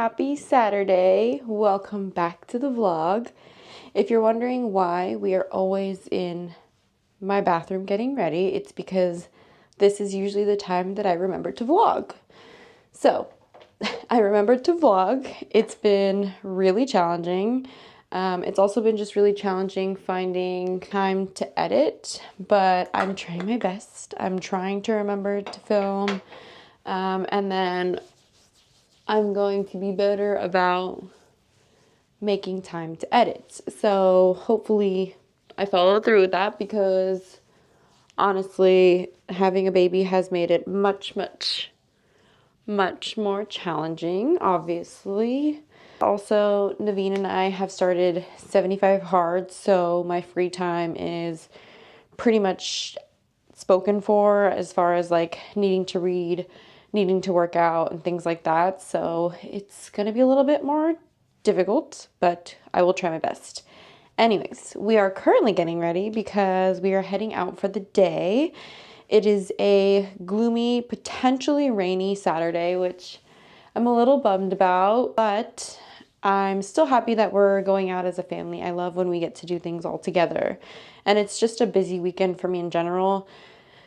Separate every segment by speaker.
Speaker 1: Happy Saturday. Welcome back to the vlog. If you're wondering why we are always in my bathroom getting ready, it's because this is usually the time that I remember to vlog. So, I remembered to vlog. It's been really challenging. It's also been just really challenging finding time to edit, but I'm trying my best. I'm trying to remember to film, and then I'm going to be better about making time to edit. So hopefully I follow through with that, because honestly, having a baby has made it much more challenging, obviously. Also, Naveen and I have started 75 Hard, so my free time is pretty much spoken for as far as like needing to read, needing to work out, and things like that. So it's going to be a little bit more difficult, but I will try my best. Anyways, we are currently getting ready because we are heading out for the day. It is a gloomy, potentially rainy Saturday, which I'm a little bummed about, but I'm still happy that we're going out as a family. I love when we get to do things all together. And it's just a busy weekend for me in general.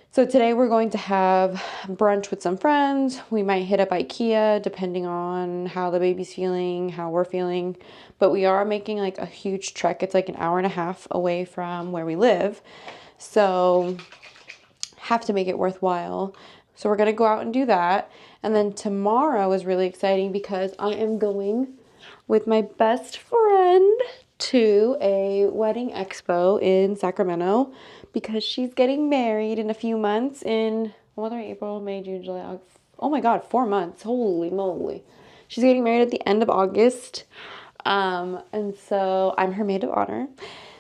Speaker 1: So today we're going to have brunch with some friends. We might hit up IKEA depending on how the baby's feeling, how we're feeling. But we are making like a huge trek. It's like an hour and a half away from where we live. So have to make it worthwhile. So we're going to go out and do that. And then tomorrow is really exciting because I am going with my best friend to a wedding expo in Sacramento, because she's getting married in a few months in April, May, June, July, August. Oh my God, 4 months. Holy moly. She's getting married at the end of August. And so I'm her maid of honor.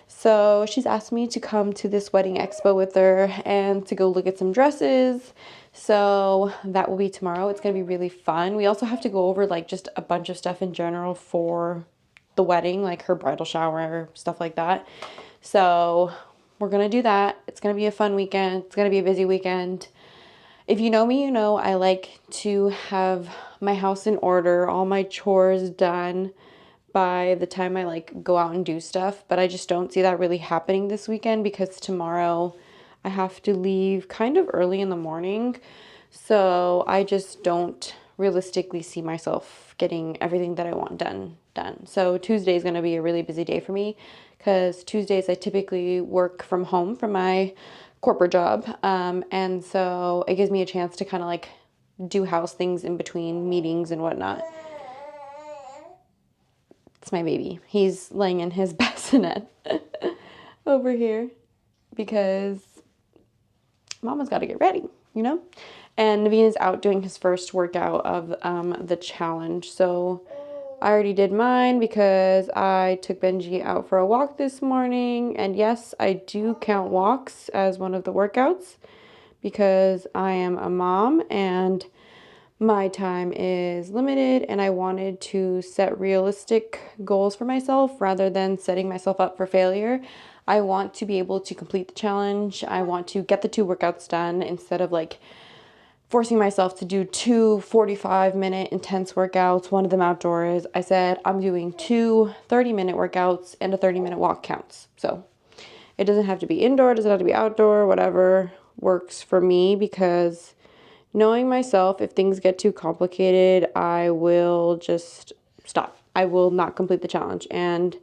Speaker 1: So she's asked me to come to this wedding expo with her and to go look at some dresses. So that will be tomorrow. It's going to be really fun. We also have to go over like just a bunch of stuff in general for the wedding, like her bridal shower, stuff like that. So we're going to do that. It's going to be a fun weekend. It's going to be a busy weekend. If you know me, you know I like to have my house in order, all my chores done by the time I like go out and do stuff, but I just don't see that really happening this weekend because tomorrow I have to leave kind of early in the morning. So I just don't realistically see myself getting everything that I want done. So Tuesday is going to be a really busy day for me, because Tuesdays I typically work from home from my corporate job. And so it gives me a chance to kind of like do house things in between meetings and whatnot. It's my baby. He's laying in his bassinet over here because mama's got to get ready, you know? And Naveen is out doing his first workout of the challenge. So I already did mine because I took Benji out for a walk this morning. And yes, I do count walks as one of the workouts because I am a mom and my time is limited, and I wanted to set realistic goals for myself rather than setting myself up for failure. I want to be able to complete the challenge. I want to get the 2 workouts done instead of like forcing myself to do 2 45-minute intense workouts, one of them outdoors. I said I'm doing 2 30-minute workouts and a 30-minute walk counts. So it doesn't have to be indoor, it doesn't have to be outdoor, whatever works for me, because knowing myself, if things get too complicated, I will just stop. I will not complete the challenge. And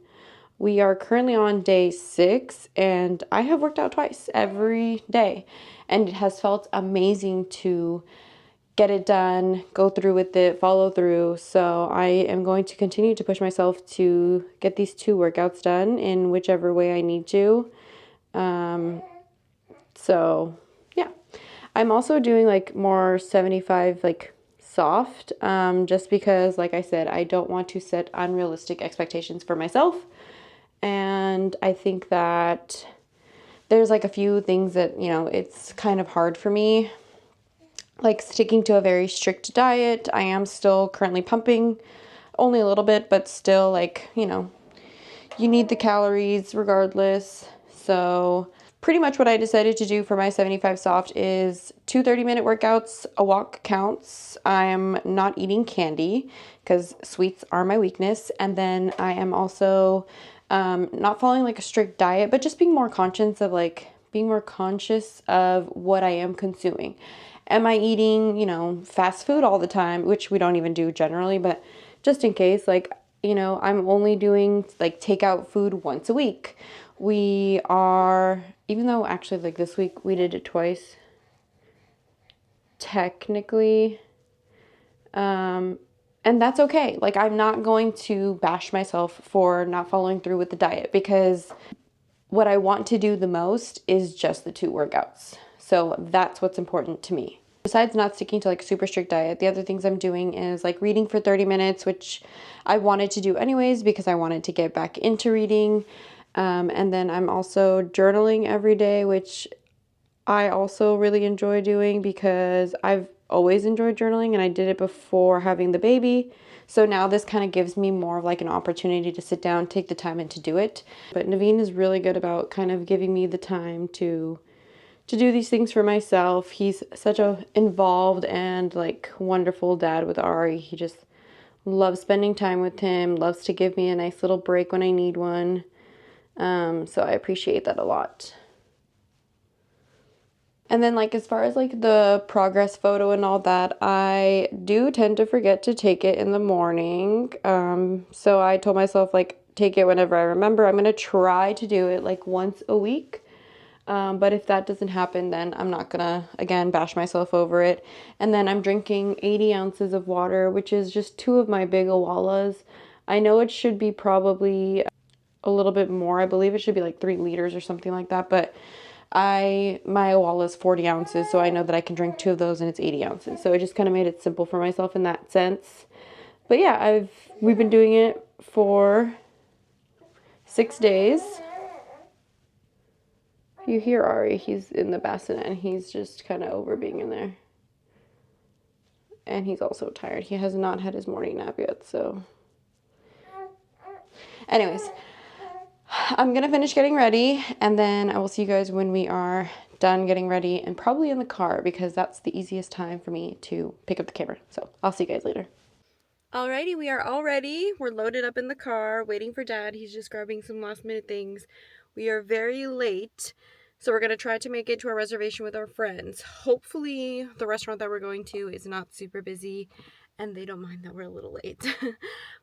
Speaker 1: we are currently on day 6, and I have worked out twice every day. And it has felt amazing to get it done, go through with it, follow through. So I am going to continue to push myself to get these 2 workouts done in whichever way I need to. So yeah. I'm also doing like more 75 like soft, just because, like I said, I don't want to set unrealistic expectations for myself. And I think that there's like a few things that, you know, it's kind of hard for me, like sticking to a very strict diet. I am still currently pumping only a little bit, but still, like, you know, you need the calories regardless. So pretty much what I decided to do for my 75 soft is 2 30-minute workouts, a walk counts. I am not eating candy because sweets are my weakness. And then I am also not following like a strict diet, but just being more conscious of what I am consuming. Am I eating, fast food all the time, which we don't even do generally, but just in case, like, I'm only doing like takeout food once a week. We are, even though actually like this week we did it twice, technically, and that's okay. Like, I'm not going to bash myself for not following through with the diet because what I want to do the most is just the 2 workouts. So that's what's important to me. Besides not sticking to like a super strict diet, the other things I'm doing is like reading for 30 minutes, which I wanted to do anyways because I wanted to get back into reading. And then I'm also journaling every day, which I also really enjoy doing because I've always enjoyed journaling and I did it before having the baby. So now this kind of gives me more of like an opportunity to sit down, take the time and to do it. But Naveen is really good about kind of giving me the time to do these things for myself. He's such a involved and like wonderful dad with Ari. He just loves spending time with him, loves to give me a nice little break when I need one. So I appreciate that a lot. And then like as far as like the progress photo and all that, I do tend to forget to take it in the morning. So I told myself like take it whenever I remember. I'm going to try to do it like once a week. But if that doesn't happen, then I'm not gonna, again, bash myself over it. And then I'm drinking 80 ounces of water, which is just 2 of my big awalas. I know it should be probably a little bit more. I believe it should be like 3 liters or something like that. But my awala is 40 ounces, so I know that I can drink 2 of those and it's 80 ounces. So I just kind of made it simple for myself in that sense. But yeah, we've been doing it for 6 days. You hear Ari, he's in the bassinet and he's just kind of over being in there. And he's also tired. He has not had his morning nap yet, so. Anyways, I'm going to finish getting ready and then I will see you guys when we are done getting ready and probably in the car because that's the easiest time for me to pick up the camera. So I'll see you guys later. Alrighty, we are all ready. We're loaded up in the car, waiting for Dad. He's just grabbing some last minute things. We are very late, so we're going to try to make it to our reservation with our friends. Hopefully, the restaurant that we're going to is not super busy, and they don't mind that we're a little late.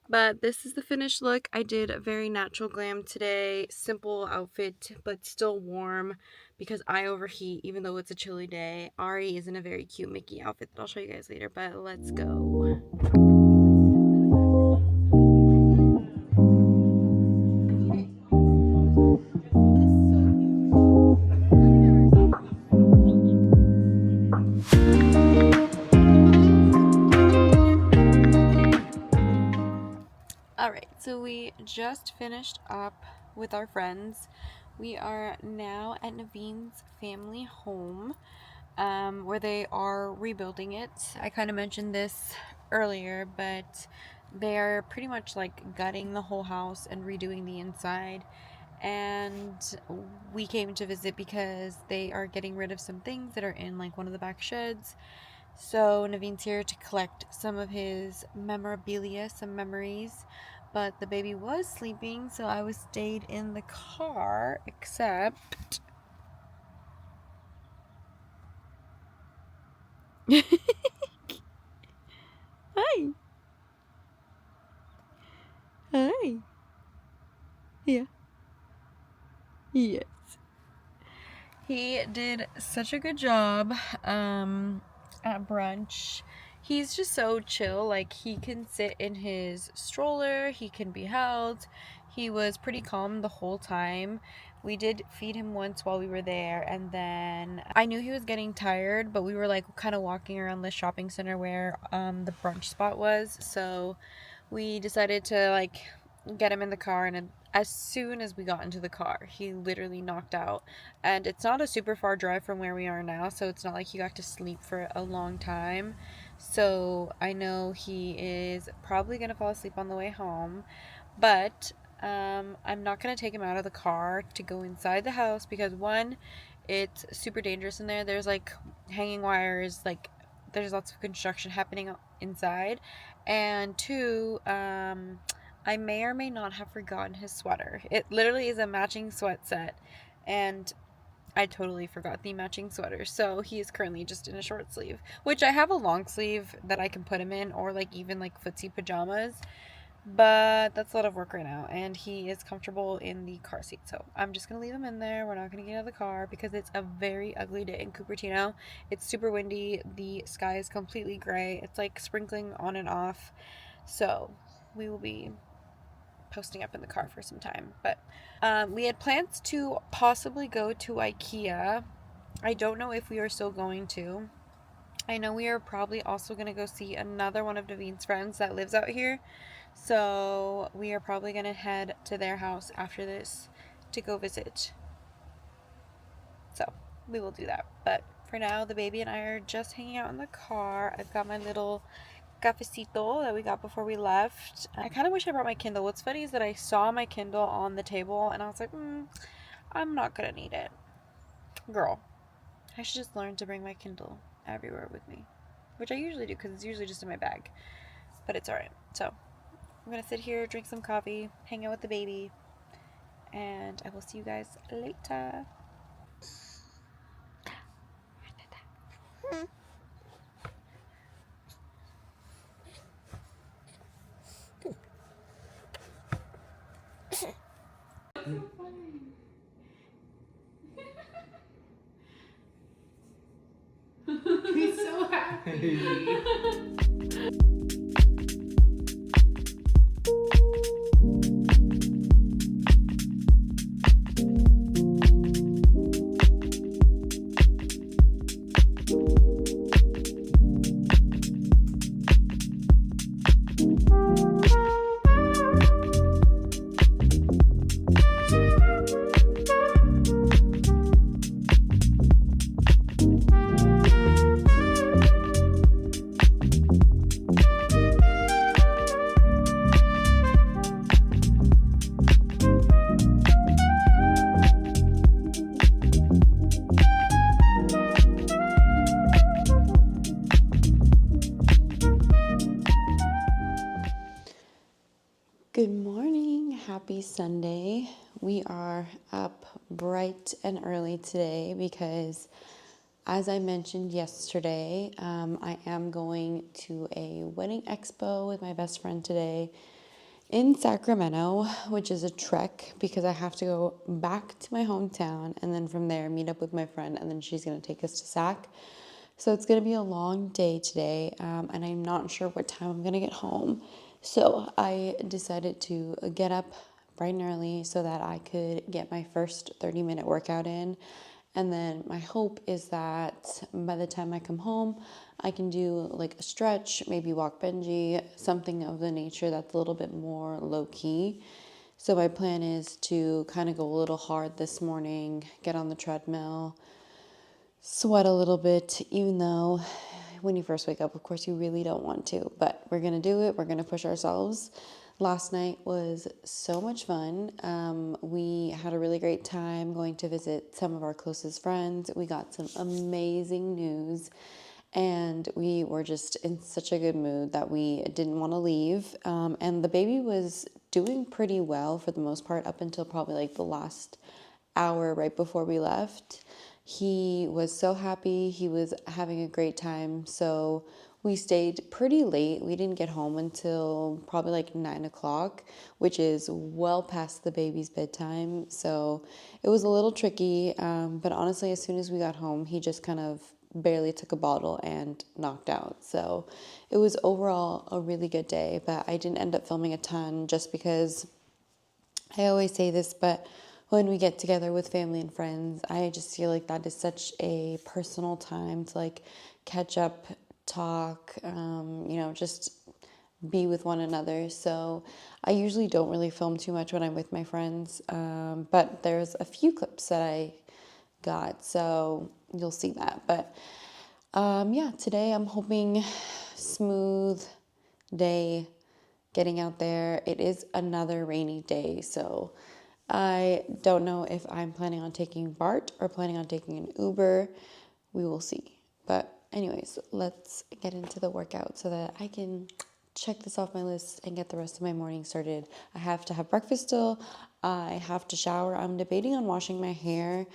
Speaker 1: But this is the finished look. I did a very natural glam today. Simple outfit, but still warm because I overheat even though it's a chilly day. Ari is in a very cute Mickey outfit that I'll show you guys later, but let's go. Alright, so we just finished up with our friends. We are now at Naveen's family home, where they are rebuilding it. I kind of mentioned this earlier, but they are pretty much like gutting the whole house and redoing the inside. And we came to visit because they are getting rid of some things that are in like one of the back sheds. So Naveen's here to collect some of his memorabilia, some memories. But the baby was sleeping, so I stayed in the car, except Hi. Hi. Yeah. Yes. He did such a good job at brunch. He's just so chill. Like, he can sit in his stroller, he can be held. He was pretty calm the whole time. We did feed him once while we were there, and then I knew he was getting tired, but we were like kind of walking around the shopping center where the brunch spot was. So we decided to like get him in the car, and as soon as we got into the car, he literally knocked out. And it's not a super far drive from where we are now, so it's not like he got to sleep for a long time. So I know he is probably gonna fall asleep on the way home, but I'm not going to take him out of the car to go inside the house because one, it's super dangerous in there. There's like hanging wires, like there's lots of construction happening inside. And two, I may or may not have forgotten his sweater. It literally is a matching sweat set. And I totally forgot the matching sweater. So he is currently just in a short sleeve, which I have a long sleeve that I can put him in, or like even like footsie pajamas. But that's a lot of work right now, and he is comfortable in the car seat. So I'm just gonna leave him in there. We're not gonna get out of the car because it's a very ugly day in Cupertino. It's super windy. The sky is completely gray. It's like sprinkling on and off. So we will be posting up in the car for some time. But we had plans to possibly go to IKEA. I don't know if we are still going to. I know we are probably also going to go see another one of Naveen's friends that lives out here. So we are probably going to head to their house after this to go visit. So we will do that. But for now, the baby and I are just hanging out in the car. I've got my little cafecito that we got before we left. I kind of wish I brought my Kindle. What's funny is that I saw my Kindle on the table and I was like, I'm not going to need it. Girl, I should just learn to bring my Kindle everywhere with me, which I usually do because it's usually just in my bag, but it's alright. So I'm gonna sit here, drink some coffee, hang out with the baby, and I will see you guys later.
Speaker 2: He's so happy.
Speaker 1: Good morning, happy Sunday. We are up bright and early today because, as I mentioned yesterday, I am going to a wedding expo with my best friend today in Sacramento, which is a trek because I have to go back to my hometown and then from there meet up with my friend, and then she's going to take us to Sac. So it's going to be a long day today, and I'm not sure what time I'm going to get home. So I decided to get up bright and early so that I could get my first 30-minute workout in. And then my hope is that by the time I come home, I can do like a stretch, maybe walk Benji, something of the nature that's a little bit more low key. So my plan is to kind of go a little hard this morning, get on the treadmill, sweat a little bit, even though when you first wake up, of course, you really don't want to, but we're going to do it. We're going to push ourselves. Last night was so much fun. We had a really great time going to visit some of our closest friends. We got some amazing news, and we were just in such a good mood that we didn't want to leave. And the baby was doing pretty well for the most part up until probably like the last hour right before we left. He was so happy. He was having a great time. So we stayed pretty late. We didn't get home until probably like 9 o'clock, which is well past the baby's bedtime. So it was a little tricky. But honestly, as soon as we got home, he just kind of barely took a bottle and knocked out. So it was overall a really good day. But I didn't end up filming a ton just because I always say this, but when we get together with family and friends, I just feel like that is such a personal time to like catch up, talk, just be with one another. So I usually don't really film too much when I'm with my friends, but there's a few clips that I got, so you'll see that. But today I'm hoping smooth day, getting out there. It is another rainy day, so I don't know if I'm planning on taking BART or planning on taking an Uber. We will see. But anyways, let's get into the workout so that I can check this off my list and get the rest of my morning started. I have to have breakfast still. I have to shower. I'm debating on washing my hair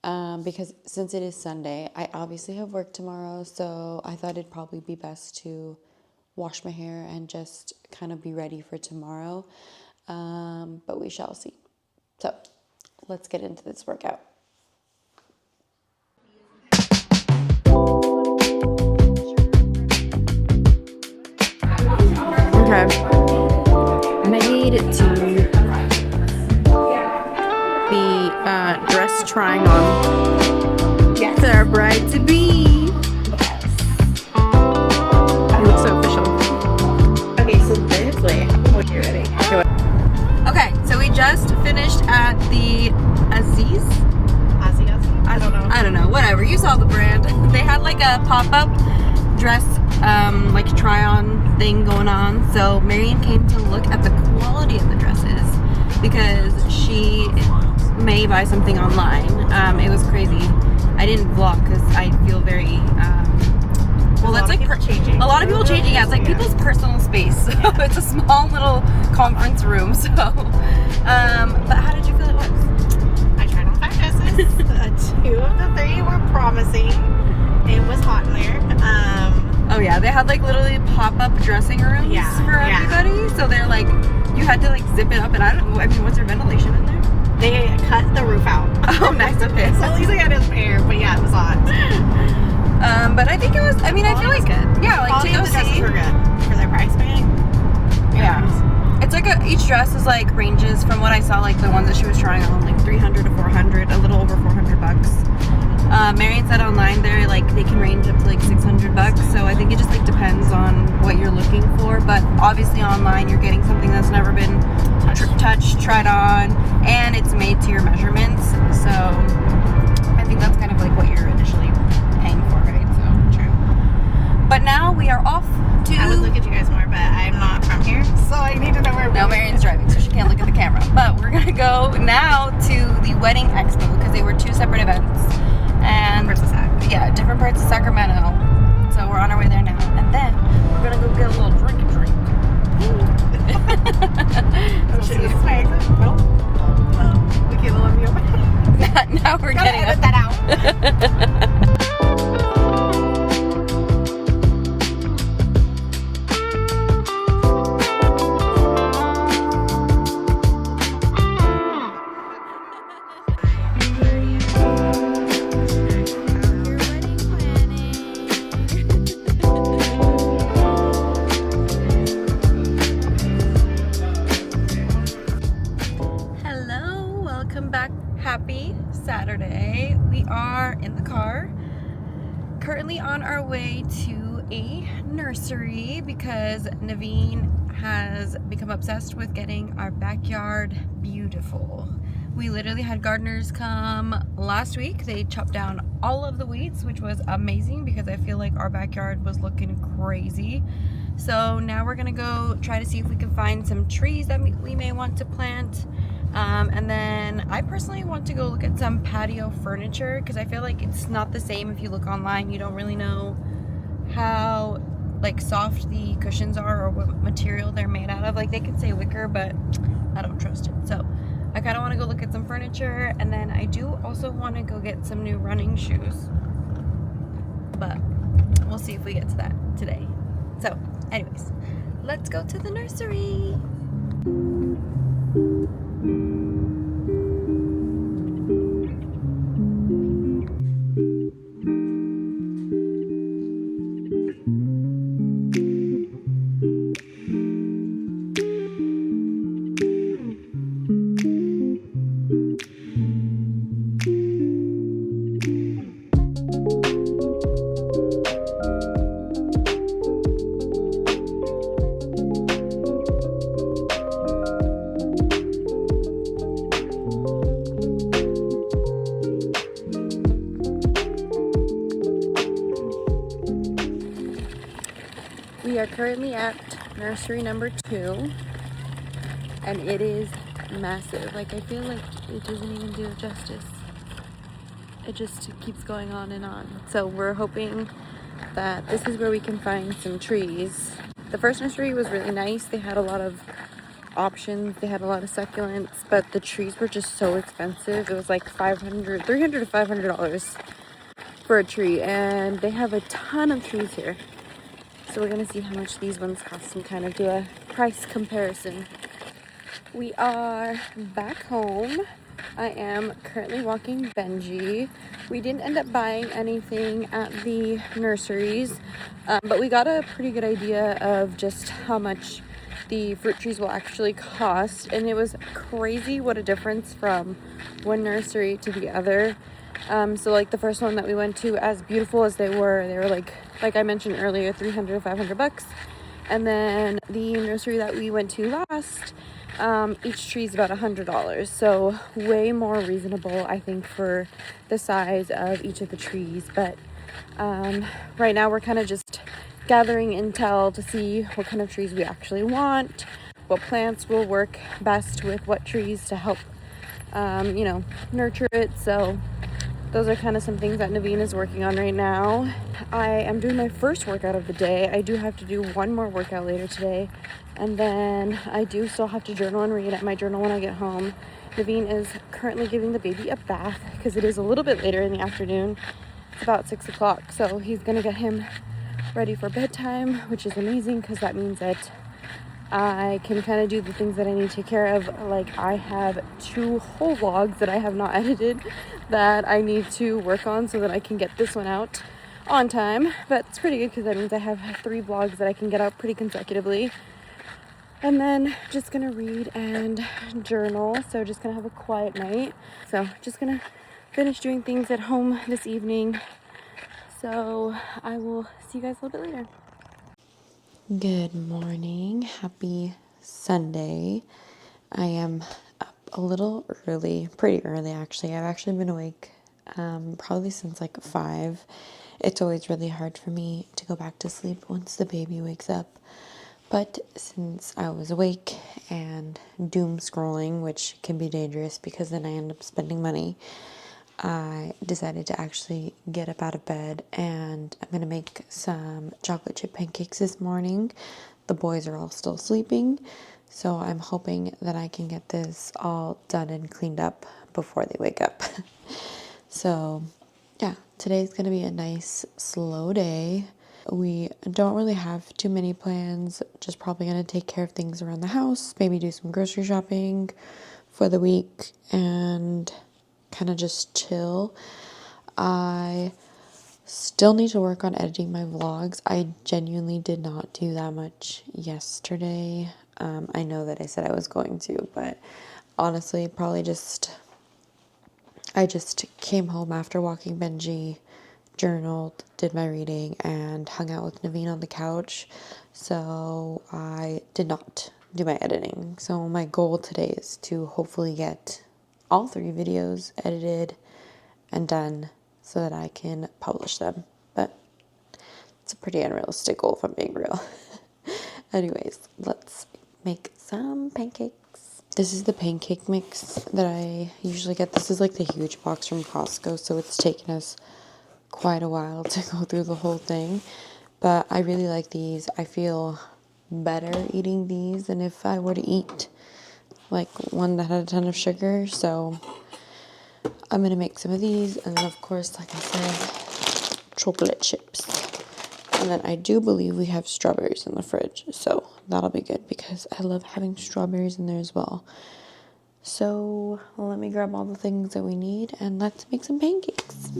Speaker 1: because since it is Sunday, I obviously have work tomorrow. So I thought it'd probably be best to wash my hair and just kind of be ready for tomorrow. But we shall see. So let's get into this workout. Okay, made it to the dress trying on. Yes. For our bride to be. You look so official.
Speaker 2: Okay, so this way. Okay, ready?
Speaker 1: Okay, so we just finished at the Aziz. I don't know. Whatever. You saw the brand. They had like a pop-up dress, like try-on thing going on. So Marian came to look at the quality of the dresses because she may buy something online. It was crazy. I didn't vlog because I feel very well, that's like
Speaker 2: changing.
Speaker 1: A lot of people changing. Yeah, it's like people's personal space. So it's a small little conference room. So, but how did you feel it was?
Speaker 2: I tried on 5 dresses. 2 of the 3 were promising. It was hot in there.
Speaker 1: Oh yeah, they had like literally pop-up dressing rooms for everybody. So they're like, you had to like zip it up, and I mean, was there ventilation in there?
Speaker 2: They cut the roof out.
Speaker 1: Oh, nice. Okay.
Speaker 2: So at least I got some air, but yeah, it was hot.
Speaker 1: But I think it was. I mean, I feel like
Speaker 2: good.
Speaker 1: Yeah, like
Speaker 2: All
Speaker 1: to go
Speaker 2: the dresses
Speaker 1: see.
Speaker 2: were good for their price band.
Speaker 1: Yeah. It's like each dress is like ranges from what I saw, like the ones that she was trying on, like 300 to 400, a little over 400 bucks. Marian said online there, like they can range up to like 600 bucks. So I think it just like depends on what you're looking for. But obviously online, you're getting something that's never been touched, tried on, and it's made to your measurements. So I think that's kind of like what you're initially paying for, right? So
Speaker 2: True.
Speaker 1: But now we are off to.
Speaker 2: I would look at you guys more, but I'm not from here, so I need to know where.
Speaker 1: No, Marian's driving, so she can't look at the camera. But we're gonna go now to the wedding expo because they were 2 separate events, and different parts of Sacramento. So we're on our way there now, and then we're gonna go get a little drink.
Speaker 2: Should we my exit? Nope. Michaela, love you.
Speaker 1: Now we're getting
Speaker 2: edit that out.
Speaker 1: Happy Saturday. We are in the car, currently on our way to a nursery because Naveen has become obsessed with getting our backyard beautiful. We literally had gardeners come last week. They chopped down all of the weeds, which was amazing because I feel like our backyard was looking crazy. So now we're gonna go try to see if we can find some trees that we may want to plant. And then I personally want to go look at some patio furniture because I feel like it's not the same if you look online. You don't really know how like soft the cushions are or what material they're made out of. Like they could say wicker, but I don't trust it. So I kind of want to go look at some furniture, and then I do also want to go get some new running shoes. But we'll see if we get to that today. So anyways, let's go to the nursery. We are currently at nursery number 2, and it is massive. Like, I feel like it doesn't even do it justice. It just keeps going on and on. So we're hoping that this is where we can find some trees. The first nursery was really nice. They had a lot of options. They had a lot of succulents, but the trees were just so expensive. It was like $300 to $500 for a tree, and they have a ton of trees here. So we're gonna see how much these ones cost and kind of do a price comparison. We are back home. I am currently walking Benji. We didn't end up buying anything at the nurseries, but we got a pretty good idea of just how much the fruit trees will actually cost, and it was crazy what a difference from one nursery to the other. So like the first one that we went to, as beautiful as they were like I mentioned earlier, $300 to $500. And then the nursery that we went to last, each tree is about $100. So way more reasonable, I think, for the size of each of the trees. But right now we're kind of just gathering intel to see what kind of trees we actually want, what plants will work best with what trees to help, nurture it. So those are kind of some things that Naveen is working on right now. I am doing my first workout of the day. I do have to do one more workout later today. And then I do still have to journal and read at my journal when I get home. Naveen is currently giving the baby a bath because it is a little bit later in the afternoon. It's about 6 o'clock. So he's going to get him ready for bedtime, which is amazing because that means that I can kind of do the things that I need to take care of. Like, I have 2 whole vlogs that I have not edited that I need to work on so that I can get this one out on time. But it's pretty good because that means I have 3 vlogs that I can get out pretty consecutively. And then just gonna read and journal. So just gonna have a quiet night. So just gonna finish doing things at home this evening. So I will see you guys a little bit later. Good morning. Happy Sunday. I am up a little early, pretty early actually. I've actually been awake probably since like 5. It's always really hard for me to go back to sleep once the baby wakes up. But since I was awake and doom scrolling, which can be dangerous because then I end up spending money, I decided to actually get up out of bed, and I'm going to make some chocolate chip pancakes this morning. The boys are all still sleeping, so I'm hoping that I can get this all done and cleaned up before they wake up. So yeah, today's going to be a nice slow day. We don't really have too many plans, just probably going to take care of things around the house, maybe do some grocery shopping for the week, and kind of just chill. I still need to work on editing my vlogs. I genuinely did not do that much yesterday. I know that I said I was going to, but honestly, I just came home after walking Benji, journaled, did my reading, and hung out with Naveen on the couch. So I did not do my editing. So my goal today is to hopefully get all 3 videos edited and done so that I can publish them. But it's a pretty unrealistic goal if I'm being real. Anyways, let's make some pancakes. This is the pancake mix that I usually get. This is like the huge box from Costco, so it's taken us quite a while to go through the whole thing. But I really like these. I feel better eating these than if I were to eat like one that had a ton of sugar. So I'm going to make some of these, and then of course, like I said, chocolate chips. And then I do believe we have strawberries in the fridge, so that'll be good because I love having strawberries in there as well. So let me grab all the things that we need and let's make some pancakes.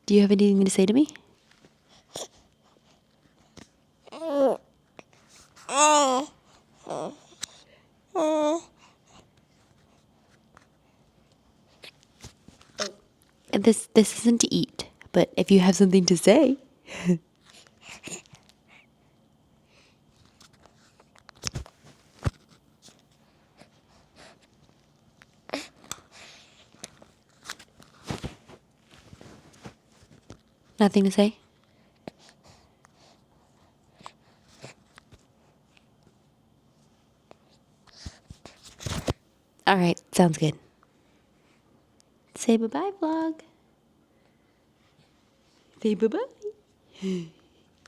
Speaker 1: Do you have anything to say to me? This isn't to eat, but if you have something to say. Nothing to say? All right, sounds good. Say bye-bye, vlog. Say bye-bye.